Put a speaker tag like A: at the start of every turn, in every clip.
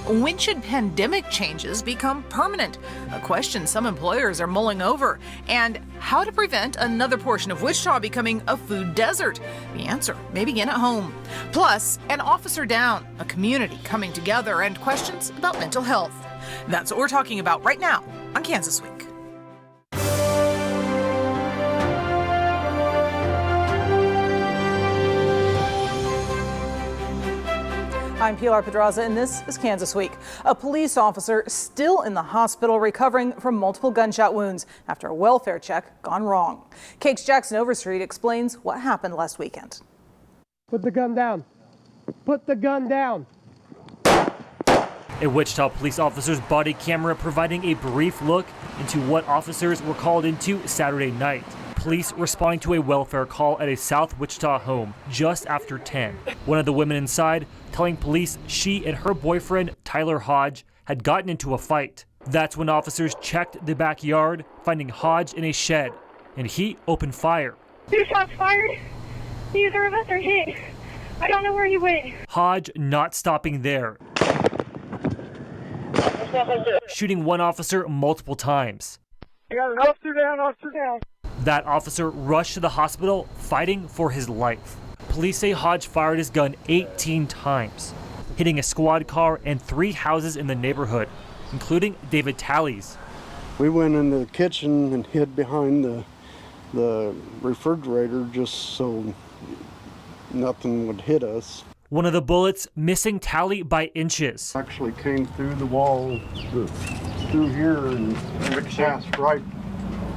A: When should pandemic changes become permanent? A question some employers are mulling over. And how to prevent another portion of Wichita becoming a food desert? The answer may begin at home. Plus, an officer down, a community coming together, and questions about mental health. That's what we're talking about right now on Kansas Week. I'm Pilar Pedraza, and this is Kansas Week. A police officer still in the hospital recovering from multiple gunshot wounds after a welfare check gone wrong. KAKE's Jackson Overstreet explains what happened last weekend.
B: Put the gun down. Put the gun down.
C: A Wichita police officer's body camera providing a brief look into what officers were called into Saturday night. Police responding to a welfare call at a South Wichita home just after 10. One of the women inside telling police she and her boyfriend, Tyler Hodge, had gotten into a fight. That's when officers checked the backyard, finding Hodge in a shed, and he opened fire.
D: 2 shots fired. Neither of us are hit. I don't know where he went.
C: Hodge not stopping there, shooting one officer multiple times.
B: I got an officer down, officer down.
C: That officer rushed to the hospital, fighting for his life. Police say Hodge fired his gun 18 times, hitting a squad car and 3 houses in the neighborhood, including David Talley's.
E: We went in the kitchen and hid behind the refrigerator just so nothing would hit us.
C: One of the bullets missing Talley by inches.
E: Actually came through the wall, through here, and it passed right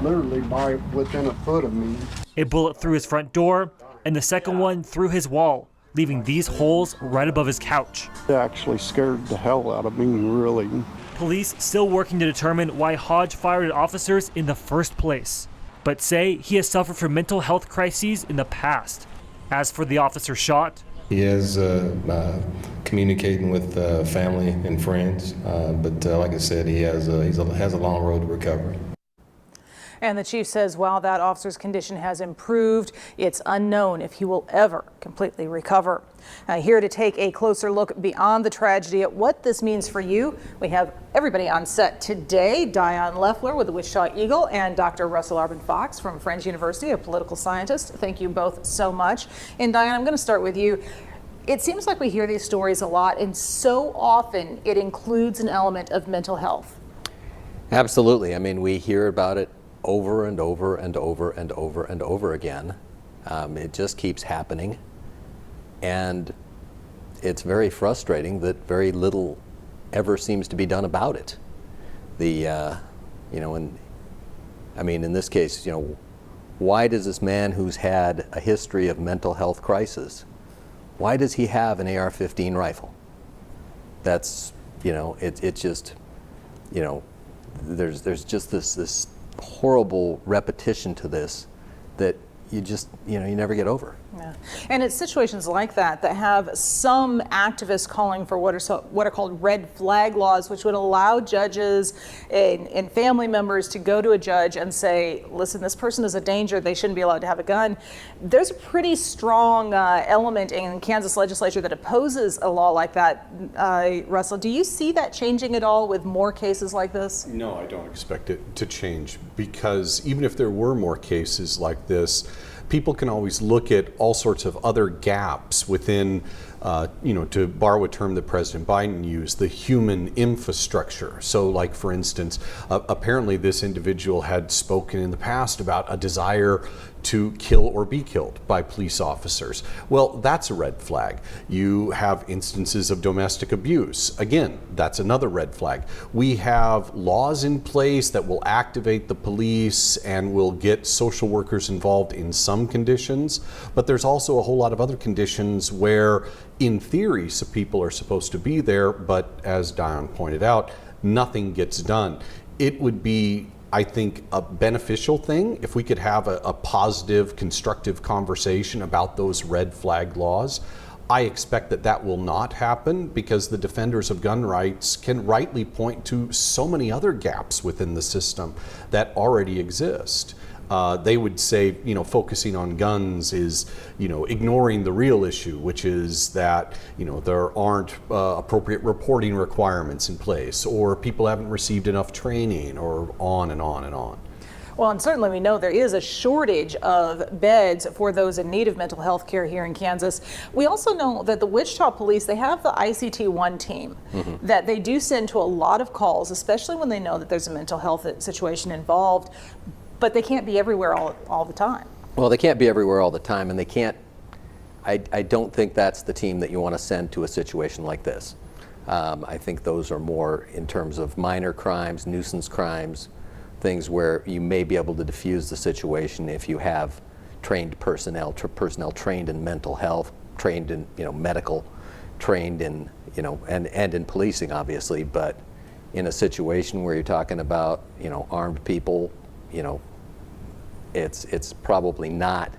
E: literally by within a foot of me.
C: A bullet through his front door, and the second one through his wall, leaving these holes right above his couch.
E: It actually scared the hell out of me, really.
C: Police still working to determine why Hodge fired at officers in the first place, but say he has suffered from mental health crises in the past. As for the officer shot,
F: he is communicating with family and friends, but like I said, he has a long road to recovery.
A: And the chief says while that officer's condition has improved, it's unknown if he will ever completely recover. Here to take a closer look beyond the tragedy at what this means for you, we have everybody on set today. Diane Leffler with the Wichita Eagle and Dr. Russell Arbin Fox from Friends University, a political scientist. Thank you both so much. And Diane, I'm going to start with you. It seems like we hear these stories a lot, and so often it includes an element of mental health.
G: Absolutely. I mean, we hear about it over and over and over and over and over again. It just keeps happening, and it's very frustrating that very little ever seems to be done about it. In this case, why does this man who's had a history of mental health crisis, why does he have an AR-15 rifle? That's, it's just, there's just this horrible repetition to this that you just, you never get over.
A: Yeah. And it's situations like that that have some activists calling for what are called red flag laws, which would allow judges and family members to go to a judge and say, listen, this person is a danger, they shouldn't be allowed to have a gun. There's a pretty strong element in Kansas legislature that opposes a law like that. Russell, do you see that changing at all with more cases like this?
H: No, I don't expect it to change, because even if there were more cases like this, people can always look at all sorts of other gaps within, to borrow a term that President Biden used, the human infrastructure. So like, for instance, apparently this individual had spoken in the past about a desire to kill or be killed by police officers. Well, that's a red flag. You have instances of domestic abuse. Again, that's another red flag. We have laws in place that will activate the police and will get social workers involved in some conditions, but there's also a whole lot of other conditions where, in theory, some people are supposed to be there, but as Diane pointed out, nothing gets done. It would be, I think, a beneficial thing if we could have a positive, constructive conversation about those red flag laws. I expect that will not happen, because the defenders of gun rights can rightly point to so many other gaps within the system that already exist. they would say, focusing on guns is, ignoring the real issue, which is that, there aren't appropriate reporting requirements in place, or people haven't received enough training, or on and on and on.
A: Well, and certainly we know there is a shortage of beds for those in need of mental health care here in Kansas. We also know that the Wichita Police, they have the ICT-1 team that they do send to a lot of calls, especially when they know that there's a mental health situation involved, but they can't be everywhere all the time.
G: Well, they can't be everywhere all the time, and they can't, I don't think that's the team that you want to send to a situation like this. I think those are more in terms of minor crimes, nuisance crimes, things where you may be able to diffuse the situation if you have trained personnel trained in mental health, trained in medical, trained in and in policing, obviously. But in a situation where you're talking about armed people, it's probably not.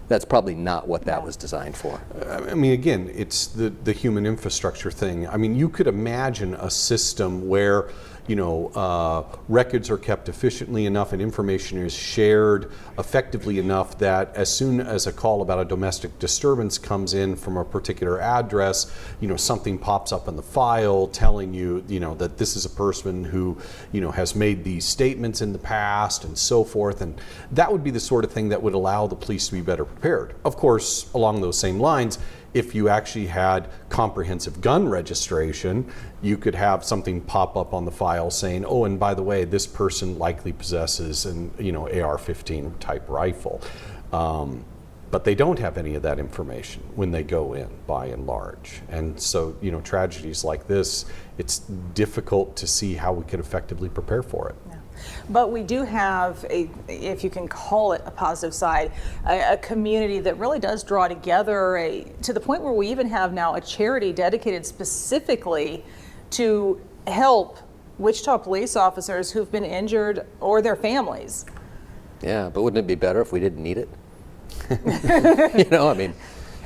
G: That's probably not what that was designed for.
H: I mean, again, it's the human infrastructure thing. I mean, you could imagine a system where records are kept efficiently enough and information is shared effectively enough that as soon as a call about a domestic disturbance comes in from a particular address, something pops up in the file telling you, that this is a person who, has made these statements in the past and so forth. And that would be the sort of thing that would allow the police to be better prepared. Of course, along those same lines, if you actually had comprehensive gun registration, you could have something pop up on the file saying, oh, and by the way, this person likely possesses an AR-15 type rifle. But they don't have any of that information when they go in, by and large. And so, tragedies like this, it's difficult to see how we could effectively prepare for it.
A: Yeah. But we do have if you can call it a positive side, a community that really does draw together to the point where we even have now a charity dedicated specifically to help Wichita police officers who've been injured or their families.
G: Yeah, but wouldn't it be better if we didn't need it?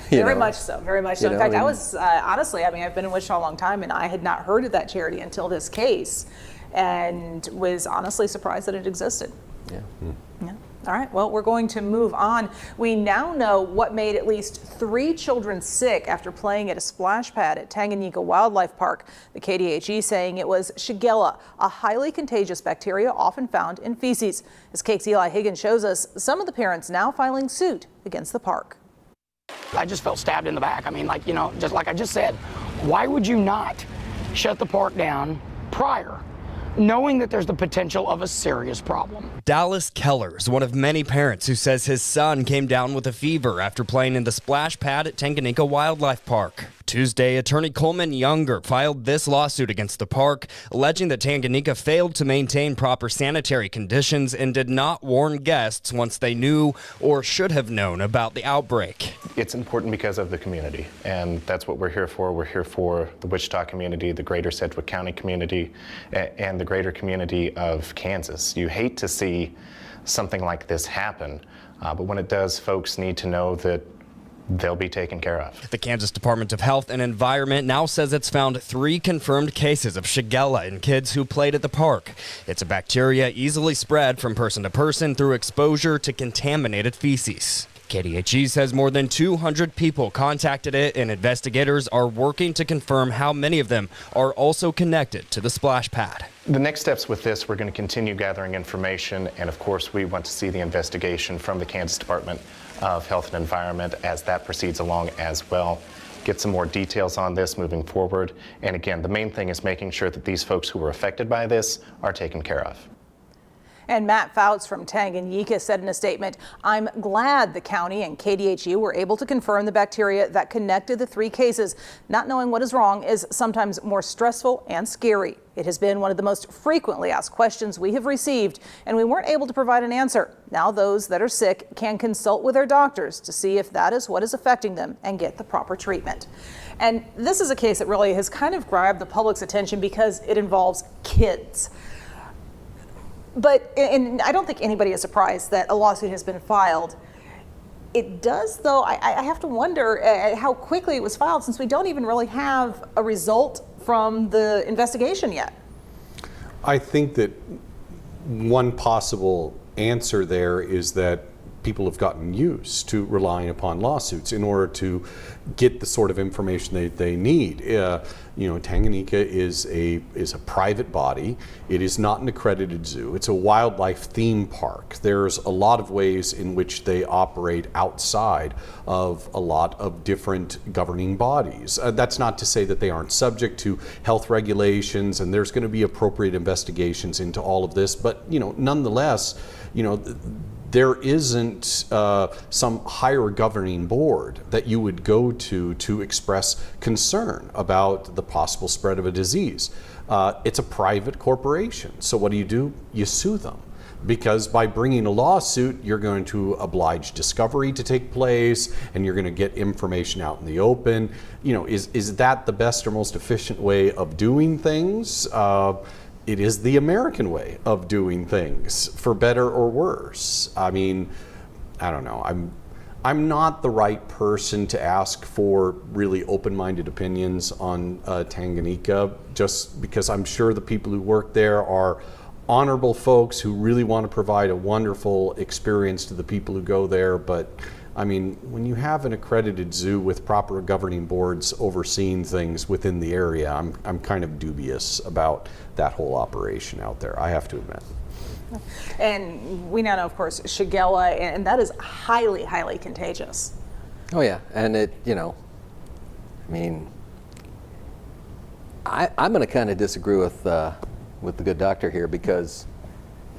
A: Very much so, very much so. In fact, I was honestly, I've been in Wichita a long time and I had not heard of that charity until this case, and was honestly surprised that it existed.
G: Yeah.
A: Yeah. All right, well, we're going to move on. We now know what made at least 3 children sick after playing at a splash pad at Tanganyika Wildlife Park. The KDHE saying it was Shigella, a highly contagious bacteria often found in feces. As KAKE's Eli Higgins shows us, some of the parents now filing suit against the park.
I: I just felt stabbed in the back. Just like I just said, why would you not shut the park down prior, knowing that there's the potential of a serious problem?
J: Dallas Keller is one of many parents who says his son came down with a fever after playing in the splash pad at Tanganyika Wildlife Park. Tuesday, attorney Coleman Younger filed this lawsuit against the park, alleging that Tanganyika failed to maintain proper sanitary conditions and did not warn guests once they knew or should have known about the outbreak.
K: It's important because of the community, and that's what we're here for. We're here for the Wichita community, the greater Sedgwick County community, and the greater community of Kansas. You hate to see something like this happen, but when it does, folks need to know that they'll be taken care of.
J: The Kansas Department of Health and Environment now says it's found 3 confirmed cases of Shigella in kids who played at the park. It's a bacteria easily spread from person to person through exposure to contaminated feces. KDHE says more than 200 people contacted it, and investigators are working to confirm how many of them are also connected to the splash pad.
K: The next steps with this, we're going to continue gathering information, and of course we want to see the investigation from the Kansas Department of Health and Environment as that proceeds along as well. Get some more details on this moving forward. And again, the main thing is making sure that these folks who were affected by this are taken care of.
A: And Matt Fouts from Tanganyika said in a statement, "I'm glad the county and KDHE were able to confirm the bacteria that connected the 3 cases. Not knowing what is wrong is sometimes more stressful and scary. It has been one of the most frequently asked questions we have received, and we weren't able to provide an answer. Now those that are sick can consult with their doctors to see if that is what is affecting them and get the proper treatment." And this is a case that really has kind of grabbed the public's attention because it involves kids. But, and I don't think anybody is surprised that a lawsuit has been filed. It does, though, I have to wonder how quickly it was filed, since we don't even really have a result from the investigation yet.
H: I think that one possible answer there is that people have gotten used to relying upon lawsuits in order to get the sort of information they need. Tanganyika is a private body. It is not an accredited zoo. It's a wildlife theme park. There's a lot of ways in which they operate outside of a lot of different governing bodies. That's not to say that they aren't subject to health regulations, and there's going to be appropriate investigations into all of this, but nonetheless, there isn't some higher governing board that you would go to express concern about the possible spread of a disease. It's a private corporation. So what do? You sue them. Because by bringing a lawsuit, you're going to oblige discovery to take place, and you're going to get information out in the open. Is that the best or most efficient way of doing things? It is the American way of doing things, for better or worse. I mean, I don't know. I'm not the right person to ask for really open-minded opinions on Tanganyika, just because I'm sure the people who work there are honorable folks who really want to provide a wonderful experience to the people who go there. But I mean, when you have an accredited zoo with proper governing boards overseeing things within the area, I'm kind of dubious about that whole operation out there, I have to admit.
A: And we now know, of course, Shigella, and that is highly, highly contagious.
G: Oh yeah, and I'm going to kind of disagree with the good doctor here, because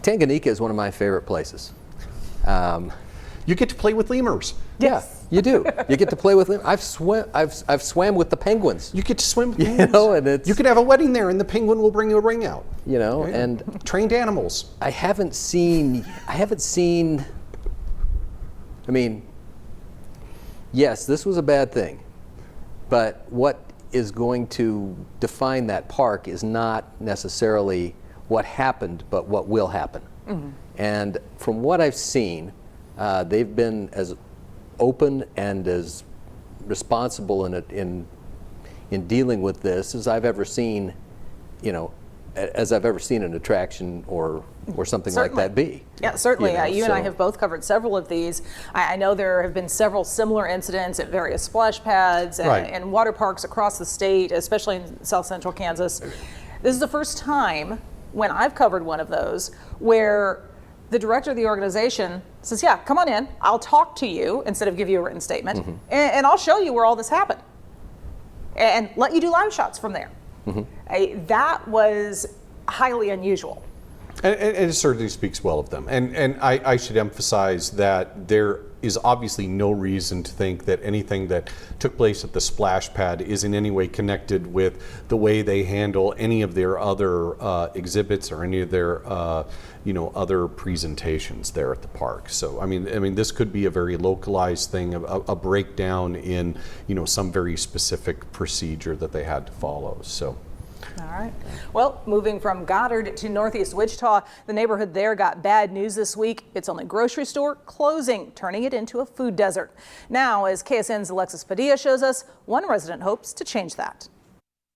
G: Tanganyika is one of my favorite places.
H: You get to play with lemurs.
G: Yes, you do. You get to play with them. I've swam with the penguins.
H: You get to swim with penguins.
G: And
H: you could have a wedding there, and the penguin will bring you a ring out. Right?
G: And
H: trained animals.
G: I mean, yes, this was a bad thing, but what is going to define that park is not necessarily what happened, but what will happen. Mm-hmm. And from what I've seen, they've been as open and as responsible in dealing with this as I've ever seen, as I've ever seen an attraction or something
A: Certainly.
G: like that be.
A: Yeah, certainly. You and I have both covered several of these. I know there have been several similar incidents at various splash pads and water parks across the state, especially in South Central Kansas. This is the first time when I've covered one of those where the director of the organization says, yeah, come on in, I'll talk to you instead of give you a written statement, mm-hmm. and I'll show you where all this happened and let you do live shots from there. Mm-hmm. That was highly unusual.
H: And it certainly speaks well of them. And I should emphasize that there is obviously no reason to think that anything that took place at the splash pad is in any way connected with the way they handle any of their other exhibits or any of their other presentations there at the park. So I mean, this could be a very localized thing, a breakdown in some very specific procedure that they had to follow. So.
A: All right. Well, moving from Goddard to Northeast Wichita, the neighborhood there got bad news this week. Its only grocery store closing, turning it into a food desert. Now, as KSN's Alexis Padilla shows us, one resident hopes to change that.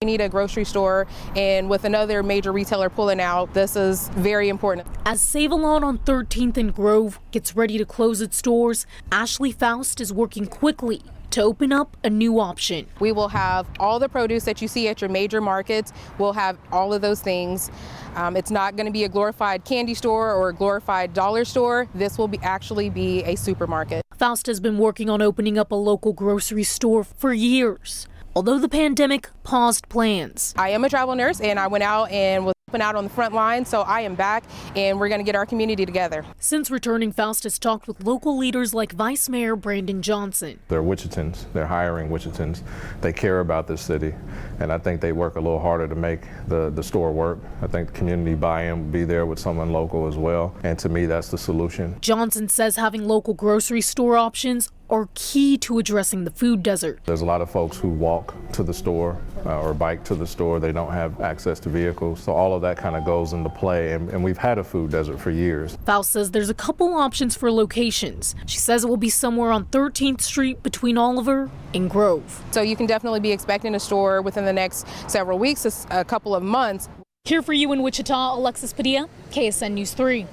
L: We need a grocery store, and with another major retailer pulling out, this is very important.
M: As Save-A-Lot on 13th and Grove gets ready to close its doors, Ashley Faust is working quickly to open up a new option.
L: We will have all the produce that you see at your major markets. We'll have all of those things. It's not going to be a glorified candy store or a glorified dollar store. This will actually be a supermarket.
M: Faust has been working on opening up a local grocery store for years, although the pandemic paused plans.
L: I am a travel nurse, and I went out and was out on the front line, so I am back, and we're going to get our community together.
M: Since returning, Faust has talked with local leaders like Vice Mayor Brandon Johnson.
N: They're Wichitans. They're hiring Wichitans. They care about this city, and I think they work a little harder to make the store work. I think the community buy-in will be there with someone local as well, and to me, that's the solution.
M: Johnson says having local grocery store options are key to addressing the food desert.
N: There's a lot of folks who walk to the store or bike to the store. They don't have access to vehicles, so all of that kind of goes into play, and we've had a food desert for years.
M: Faust says there's a couple options for locations. She says it will be somewhere on 13th Street between Oliver and Grove.
L: So you can definitely be expecting a store within the next several weeks, a couple of months.
M: Here for you in Wichita, Alexis Padilla, KSN News 3.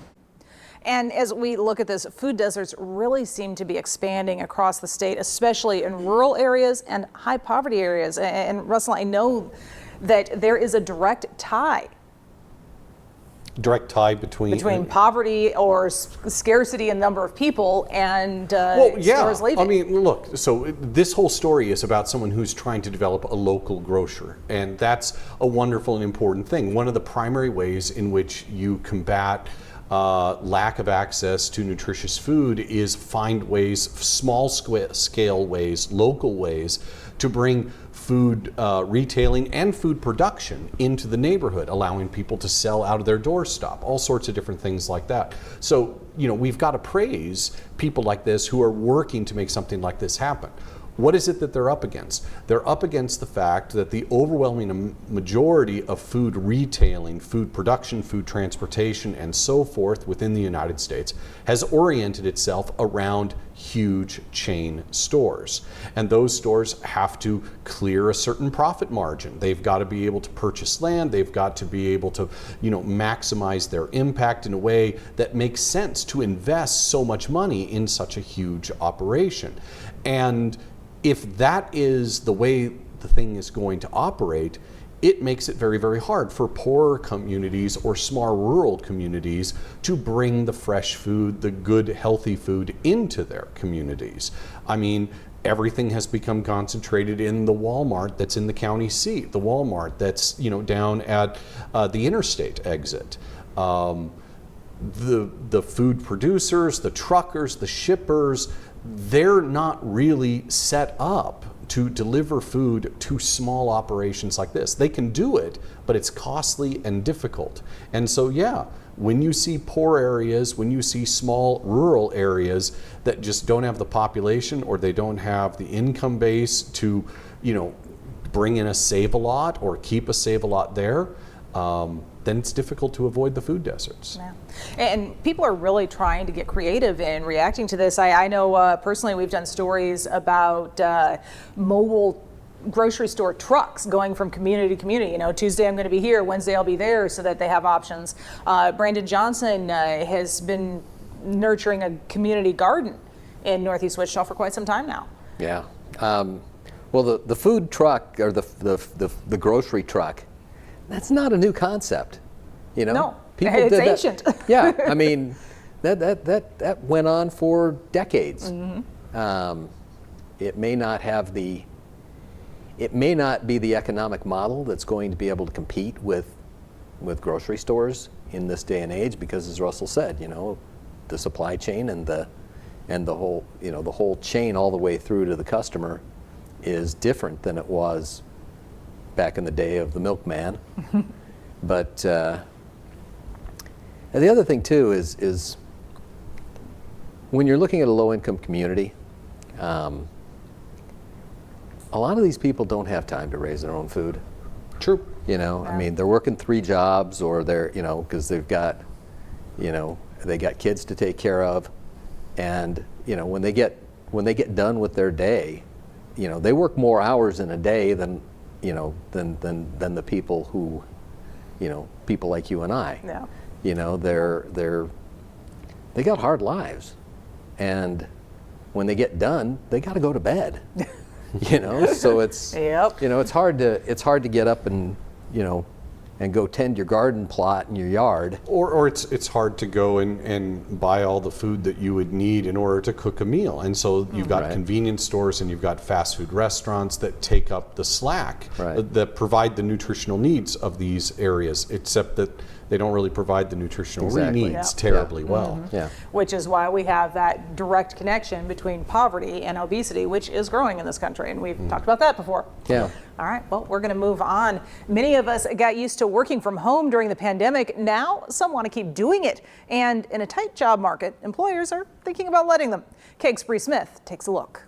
A: And as we look at this, food deserts really seem to be expanding across the state, especially in rural areas and high poverty areas. And Russell, I know that there is a direct tie between poverty or scarcity in number of people and stores leaving.
H: I mean, look, so this whole story is about someone who's trying to develop a local grocer, and that's a wonderful and important thing. One of the primary ways in which you combat lack of access to nutritious food is find ways, small scale ways, local ways to bring food retailing and food production into the neighborhood, allowing people to sell out of their doorstop, all sorts of different things like that. So, we've got to praise people like this who are working to make something like this happen. What is it that they're up against? They're up against the fact that the overwhelming majority of food retailing, food production, food transportation, and so forth within the United States has oriented itself around huge chain stores. And those stores have to clear a certain profit margin. They've got to be able to purchase land. They've got to be able to, maximize their impact in a way that makes sense to invest so much money in such a huge operation. And if that is the way the thing is going to operate, it makes it very, very hard for poorer communities or small rural communities to bring the fresh food, the good, healthy food into their communities. I mean, everything has become concentrated in the Walmart that's in the county seat, the Walmart that's, down at the interstate exit. The food producers, the truckers, the shippers, they're not really set up to deliver food to small operations like this. They can do it, but it's costly and difficult. And so, when you see poor areas, when you see small rural areas that just don't have the population or they don't have the income base to, bring in a Save-A-Lot or keep a Save-A-Lot there, then it's difficult to avoid the food deserts.
A: Yeah. And people are really trying to get creative in reacting to this. I know personally we've done stories about mobile grocery store trucks going from community to community. Tuesday I'm going to be here, Wednesday I'll be there, so that they have options. Brandon Johnson has been nurturing a community garden in Northeast Wichita for quite some time now.
G: Yeah. Well, the food truck or the grocery truck, that's not a new concept,
A: No,
G: people
A: it's
G: did
A: ancient.
G: That. Yeah, I mean, that went on for decades.
A: Mm-hmm.
G: It may not be the economic model that's going to be able to compete with grocery stores in this day and age, because, as Russell said, the supply chain and the whole the whole chain all the way through to the customer is different than it was back in the day of the milkman. But and the other thing too is when you're looking at a low-income community, a lot of these people don't have time to raise their own food.
H: True.
G: I mean, they're working 3 jobs, or they're because they've got they got kids to take care of, and when they get done with their day, they work more hours in a day than than the people who, people like you and I.
A: Yeah.
G: They got hard lives, and when they get done, they got to go to bed. So it's
A: Yep.
G: it's hard to get up and and go tend your garden plot in your yard.
H: Or it's hard to go and buy all the food that you would need in order to cook a meal. And so you've got convenience stores and you've got fast food restaurants that take up the slack, that provide the nutritional needs of these areas, except that they don't really provide the nutritional needs terribly well.
A: Mm-hmm. Yeah. Which is why we have that direct connection between poverty and obesity, which is growing in this country. And we've talked about that before.
G: Yeah.
A: All right, well, we're going to move on. Many of us got used to working from home during the pandemic. Now, some want to keep doing it. And in a tight job market, employers are thinking about letting them. Kate's Bree Smith takes a look.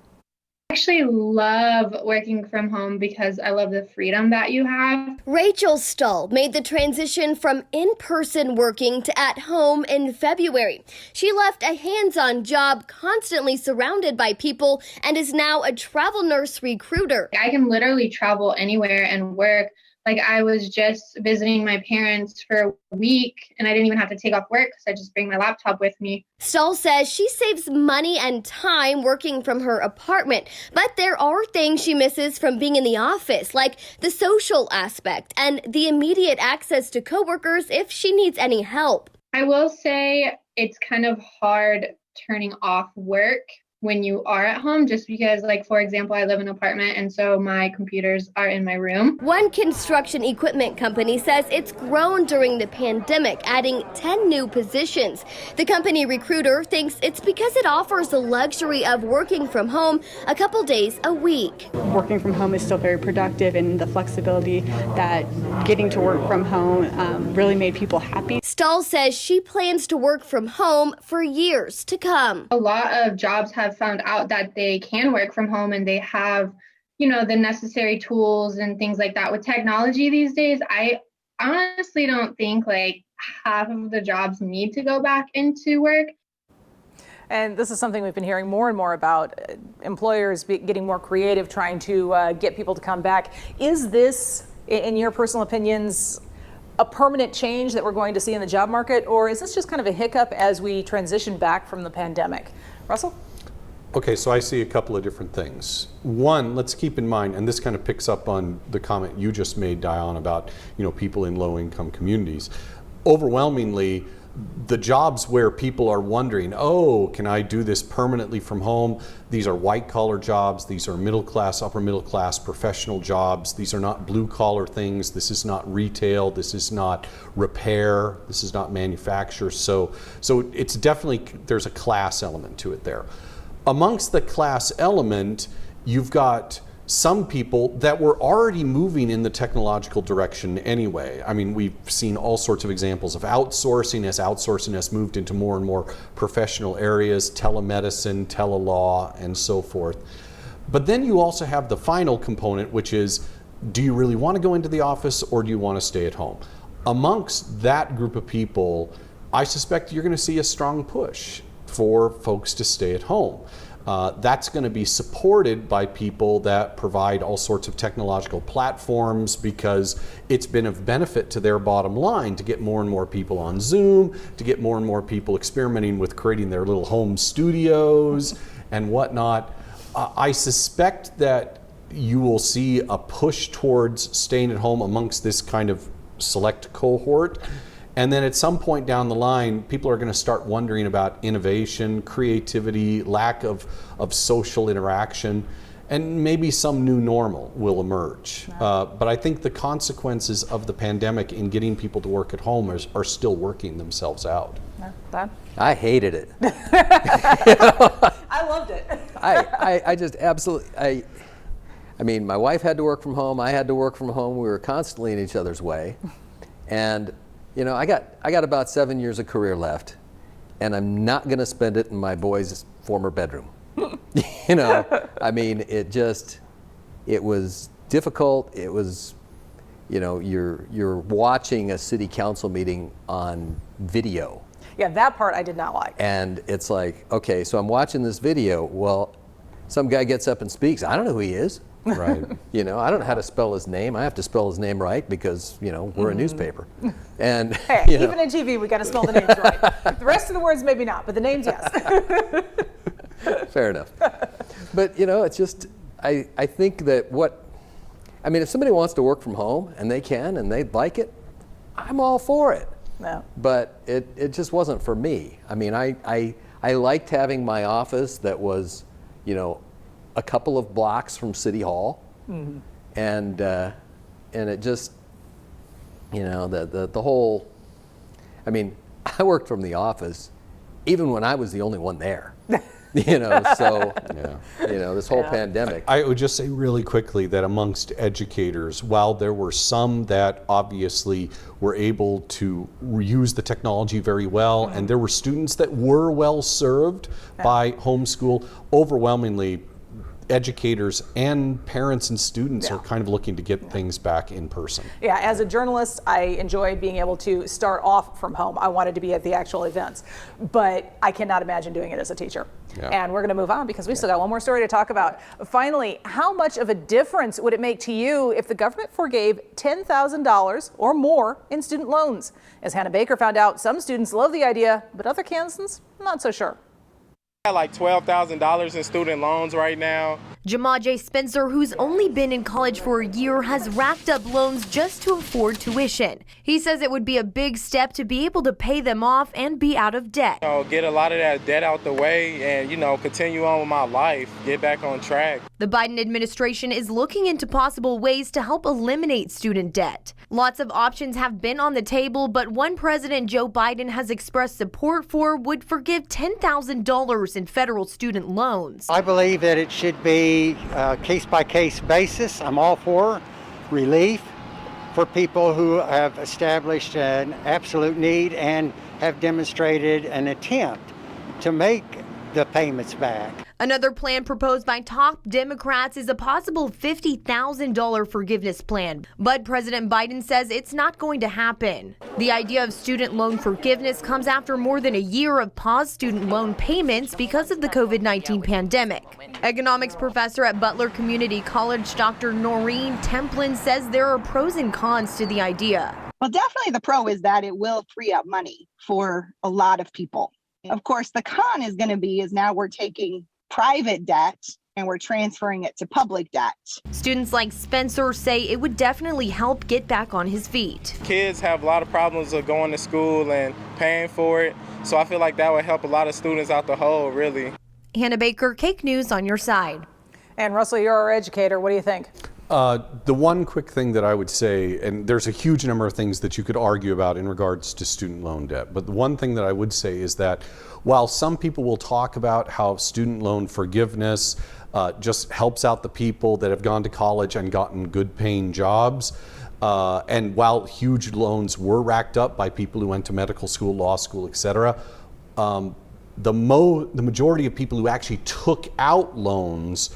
O: I actually love working from home because I love the freedom that you have.
P: Rachel Stull made the transition from in-person working to at home in February. She left a hands-on job constantly surrounded by people and is now a travel nurse recruiter.
O: I can literally travel anywhere and work Like I was just visiting my parents for a week and I didn't even have to take off work because I just bring my laptop with me.
P: Stahl says she saves money and time working from her apartment, but there are things she misses from being in the office, like the social aspect and the immediate access to coworkers if she needs any help.
O: I will say it's kind of hard turning off work when you are at home, just because, like, for example, I live in an apartment and so my computers are in my room.
P: One construction equipment company says it's grown during the pandemic, adding 10 new positions. The company recruiter thinks it's because it offers the luxury of working from home a couple days a week.
Q: Working from home is still very productive, and the flexibility that getting to work from home really made people happy.
P: Stahl says she plans to work from home for years to come.
O: A lot of jobs have found out that they can work from home and they have, you know, the necessary tools and things like that. With technology these days, I honestly don't think like half of the jobs need to go back into work.
A: And this is something we've been hearing more and more about, employers getting more creative, trying to get people to come back. Is this, in your personal opinions, a permanent change that we're going to see in the job market, or is this just kind of a hiccup as we transition back from the pandemic? Russell?
H: Okay, so I see a couple of different things. One, let's keep in mind, and this kind of picks up on the comment you just made, Diane, about, you know, people in low-income communities. Overwhelmingly, the jobs where people are wondering, oh, can I do this permanently from home? These are white-collar jobs. These are middle-class, upper-middle-class professional jobs. These are not blue-collar things. This is not retail. This is not repair. This is not manufacture. So it's definitely, there's a class element to it there. Amongst the class element, you've got some people that were already moving in the technological direction anyway. I mean, we've seen all sorts of examples of outsourcing has moved into more and more professional areas, telemedicine, telelaw, and so forth. But then you also have the final component, which is, do you really want to go into the office or do you want to stay at home? Amongst that group of people, I suspect you're going to see a strong push for folks to stay at home. That's going to be supported by people that provide all sorts of technological platforms, because it's been of benefit to their bottom line to get more and more people on Zoom, to get more and more people experimenting with creating their little home studios and whatnot. I suspect that you will see a push towards staying at home amongst this kind of select cohort. And then at some point down the line, people are going to start wondering about innovation, creativity, lack of social interaction, and maybe some new normal will emerge. But I think the consequences of the pandemic in getting people to work at home are still working themselves out.
A: Bob?
G: I hated it.
A: I loved it.
G: I just absolutely, I mean, my wife had to work from home, I had to work from home, we were constantly in each other's way. And you know, I got about 7 years of career left, and I'm not going to spend it in my boy's former bedroom. You know, I mean, it was difficult. It was, you know, you're watching a city council meeting on video.
A: Yeah, that part I did not like.
G: And it's like, okay, so I'm watching this video. Well, some guy gets up and speaks. I don't know who he is.
H: Right.
G: You know, I don't know how to spell his name. I have to spell his name right because, you know, we're a newspaper. And
A: hey,
G: you know.
A: Even in TV, we got to spell the names right. The rest of the words, maybe not, but the names, yes.
G: Fair enough. But, you know, it's just, I think that I mean, if somebody wants to work from home and they can and they'd like it, I'm all for it.
A: No.
G: But it just wasn't for me. I mean, I liked having my office that was, you know, a couple of blocks from City Hall, and it just, you know, the whole. I mean, I worked from the office, even when I was the only one there. You know, so yeah. You know, this whole pandemic.
H: I would just say really quickly that amongst educators, while there were some that obviously were able to use the technology very well, and there were students that were well served by homeschool, overwhelmingly educators and parents and students are kind of looking to get things back in person.
A: Yeah, as a journalist, I enjoy being able to start off from home. I wanted to be at the actual events, but I cannot imagine doing it as a teacher.
H: Yeah.
A: And we're going to move on because we still got one more story to talk about. Finally, how much of a difference would it make to you if the government forgave $10,000 or more in student loans? As Hannah Baker found out, some students love the idea, but other Kansans, not so sure.
R: I have like $12,000 in student loans right now.
S: Jamaje Spencer, who's only been in college for a year, has racked up loans just to afford tuition. He says it would be a big step to be able to pay them off and be out of debt.
R: Get a lot of that debt out the way and, continue on with my life, get back on track.
S: The Biden administration is looking into possible ways to help eliminate student debt. Lots of options have been on the table, but one President Joe Biden has expressed support for would forgive $10,000 in federal student loans.
T: I believe that it should be a case-by-case basis. I'm all for relief for people who have established an absolute need and have demonstrated an attempt to make the payments back.
S: Another plan proposed by top Democrats is a possible $50,000 forgiveness plan, but President Biden says it's not going to happen. The idea of student loan forgiveness comes after more than a year of paused student loan payments because of the COVID-19 pandemic. Economics professor at Butler Community College, Dr. Noreen Templin, says there are pros and cons to the idea.
U: Well, definitely the pro is that it will free up money for a lot of people. Of course, the con is going to be now we're taking private debt and we're transferring it to public debt.
S: Students like Spencer say it would definitely help get back on his feet.
R: Kids have a lot of problems of going to school and paying for it, so I feel like that would help a lot of students out the hole, really.
S: Hannah Baker, Cake News on your side.
A: And Russell, you're our educator. What do you think?
H: The one quick thing that I would say, and there's a huge number of things that you could argue about in regards to student loan debt, but the one thing that I would say is that while some people will talk about how student loan forgiveness just helps out the people that have gone to college and gotten good paying jobs, and while huge loans were racked up by people who went to medical school, law school, etc., the majority of people who actually took out loans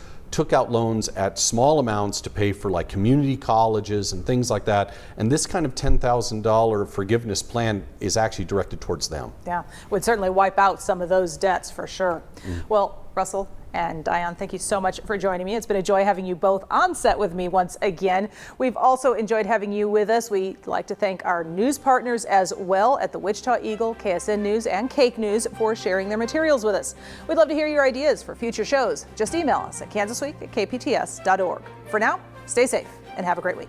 H: at small amounts to pay for like community colleges and things like that. And this kind of $10,000 forgiveness plan is actually directed towards them.
A: Yeah, would certainly wipe out some of those debts for sure. Well, Russell and Diane, thank you so much for joining me. It's been a joy having you both on set with me once again. We've also enjoyed having you with us. We'd like to thank our news partners as well at the Wichita Eagle, KSN News, and Cake News for sharing their materials with us. We'd love to hear your ideas for future shows. Just email us at kansasweek@kpts.org. For now, stay safe and have a great week.